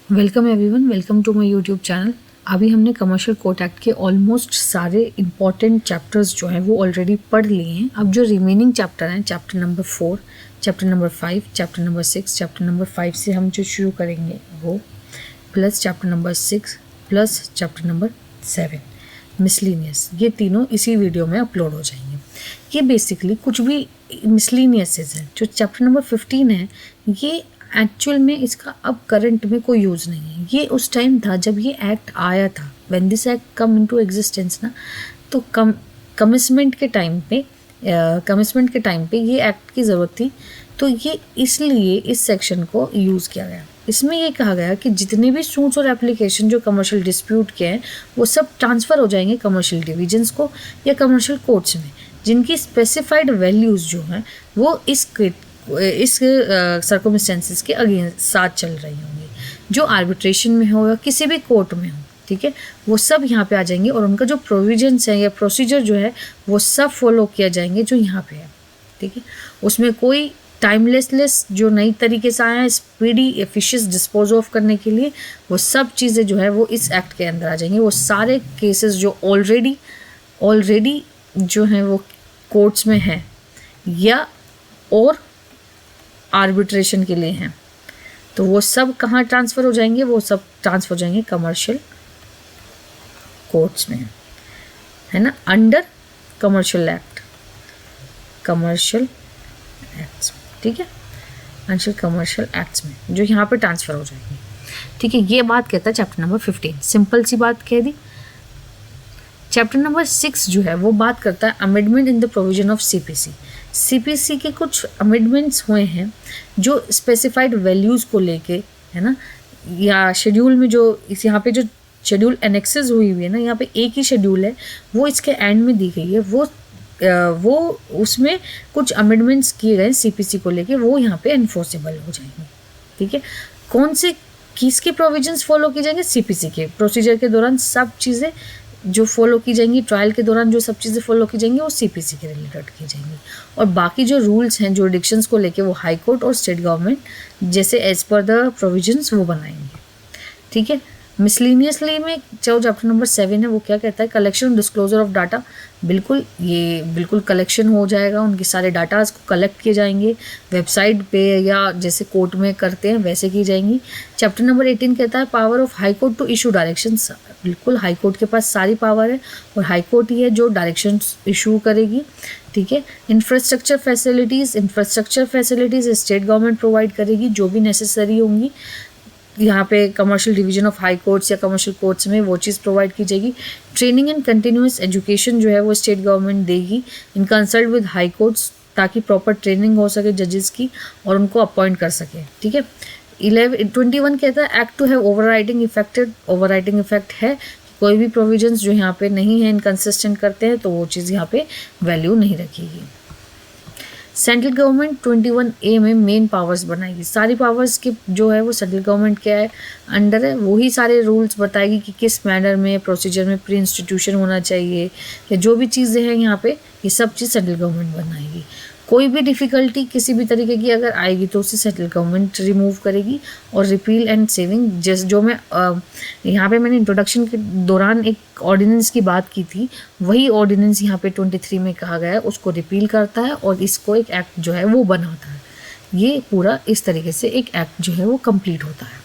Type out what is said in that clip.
Welcome everyone, welcome to my YouTube channel. अभी हमने commercial court act के almost सारे इंपॉर्टेंट चैप्टर्स जो हैं वो ऑलरेडी पढ़ लिए हैं। अब जो रिमेनिंग चैप्टर हैं, chapter number 4, chapter number 5, chapter number 6, chapter number 5 से हम जो शुरू करेंगे वो plus chapter number 6 plus chapter number 7 miscellaneous, ये तीनों इसी वीडियो में अपलोड हो जाएंगे। ये बेसिकली कुछ भी मिसलिनियस है। जो चैप्टर नंबर 15 है ये एक्चुअल में इसका अब करंट में कोई यूज़ नहीं है। ये उस टाइम था जब ये एक्ट आया था, when this act come into existence ना, तो कमिसमेंट के टाइम पे ये एक्ट की ज़रूरत थी, तो ये इसलिए इस सेक्शन को यूज़ किया गया। इसमें ये कहा गया कि जितने भी सूट्स और एप्लीकेशन जो कमर्शियल डिस्प्यूट के हैं वो सब ट्रांसफ़र हो जाएंगे कमर्शियल डिविजन्स को या कमर्शियल कोर्ट्स में, जिनकी स्पेसिफाइड वैल्यूज़ जो हैं वो इस सर्कमस्टेंसेस के अगेंस्ट साथ चल रही होंगी, जो आर्बिट्रेशन में हो या किसी भी कोर्ट में हो, ठीक है, वो सब यहाँ पे आ जाएंगे और उनका जो प्रोविजंस है या प्रोसीजर जो है वो सब फॉलो किया जाएंगे जो यहाँ पे है, ठीक है। उसमें कोई टाइमलेसलेस जो नई तरीके से आया है स्पीडी एफिशिएंट डिस्पोज ऑफ करने के लिए, वो सब चीज़ें जो है वो इस एक्ट के अंदर आ जाएंगी। वो सारे केसेस जो ऑलरेडी जो हैं वो कोर्ट्स में हैं या और आर्बिट्रेशन के लिए हैं, तो वो सब कहाँ ट्रांसफ़र हो जाएंगे? वो सब ट्रांसफ़र हो जाएंगे कमर्शियल कोर्ट्स में, है ना, अंडर कमर्शियल एक्ट्स, ठीक है, अंडर कमर्शियल एक्ट्स में जो यहाँ पे ट्रांसफ़र हो जाएंगे, ठीक है। ये बात कहता है चैप्टर नंबर 15, सिंपल सी बात कह दी। चैप्टर नंबर 6 जो है वो बात करता है amendment in the provision of CPC के कुछ अमेंडमेंट्स हुए हैं जो स्पेसिफाइड वैल्यूज़ को लेके, है ना, या शेड्यूल में जो इस यहाँ पे जो शेड्यूल एनेक्सेस हुई है ना, यहाँ पे एक ही शेड्यूल है, वो इसके एंड में दी गई है, वो उसमें कुछ अमेंडमेंट्स किए गए सीपीसी को लेके, वो यहाँ पे एनफोर्सेबल हो जाएंगे, ठीक है। कौन से किसके प्रोविजंस फॉलो किए जाएंगे? सीपीसी के प्रोसीजर के दौरान सब चीज़ें जो फॉलो की जाएंगी, ट्रायल के दौरान जो सब चीज़ें फॉलो की जाएंगी वो सीपीसी के रिलेटेड की जाएंगी, और बाकी जो रूल्स हैं जुरिडिक्शंस को लेके वो हाई कोर्ट और स्टेट गवर्नमेंट जैसे एज पर द प्रोविजंस वो बनाएंगे, ठीक है। मिसलिनियसली में जो चैप्टर नंबर 7 है वो क्या कहता है? Collection disclosure of data. बिल्कुल कलेक्शन हो जाएगा, उनके सारे डाटाज को कलेक्ट किए जाएंगे वेबसाइट पे या जैसे कोर्ट में करते हैं वैसे की जाएंगी। चैप्टर नंबर 18 कहता है power of high court to issue directions. बिल्कुल हाई कोर्ट के पास सारी पावर है और हाई कोर्ट ही है जो डायरेक्शंस इशू करेगी, ठीक है। Infrastructure facilities state government provide करेगी जो भी नेसेसरी होंगी, यहाँ पे commercial division of high courts या कमर्शियल कोर्ट्स में वो चीज़ प्रोवाइड की जाएगी। ट्रेनिंग एंड कंटिन्यूस एजुकेशन जो है वो स्टेट गवर्नमेंट देगी इन कंसल्ट विद हाई कोर्ट्स, ताकि प्रॉपर ट्रेनिंग हो सके जजेस की और उनको अपॉइंट कर सके, ठीक है। 21 कहता है act to have overriding effect है, कोई भी प्रोविजंस जो यहाँ पे नहीं है इनकंसिस्टेंट करते हैं तो वो चीज़ यहाँ पे वैल्यू नहीं रखेगी। सेंट्रल गवर्नमेंट 21A में मेन पावर्स बनाएगी, सारी पावर्स की जो है वो सेंट्रल गवर्नमेंट के अंडर है, वही सारे रूल्स बताएगी कि किस मैनर में प्रोसीजर में प्री इंस्टीट्यूशन होना चाहिए या जो भी चीज़ें हैं यहाँ पे ये सब चीज़ सेंट्रल गवर्नमेंट बनाएगी। कोई भी डिफ़िकल्टी किसी भी तरीके की अगर आएगी तो उसे सेंट्रल गवर्नमेंट रिमूव करेगी। और रिपील एंड सेविंग, जो मैं यहाँ पे मैंने इंट्रोडक्शन के दौरान एक ऑर्डिनेंस की बात की थी, वही ऑर्डिनेंस यहाँ पे 23 में कहा गया है, उसको रिपील करता है और इसको एक एक्ट जो है वो बनाता है। ये पूरा इस तरीके से एक एक्ट जो है वो कंप्लीट होता है।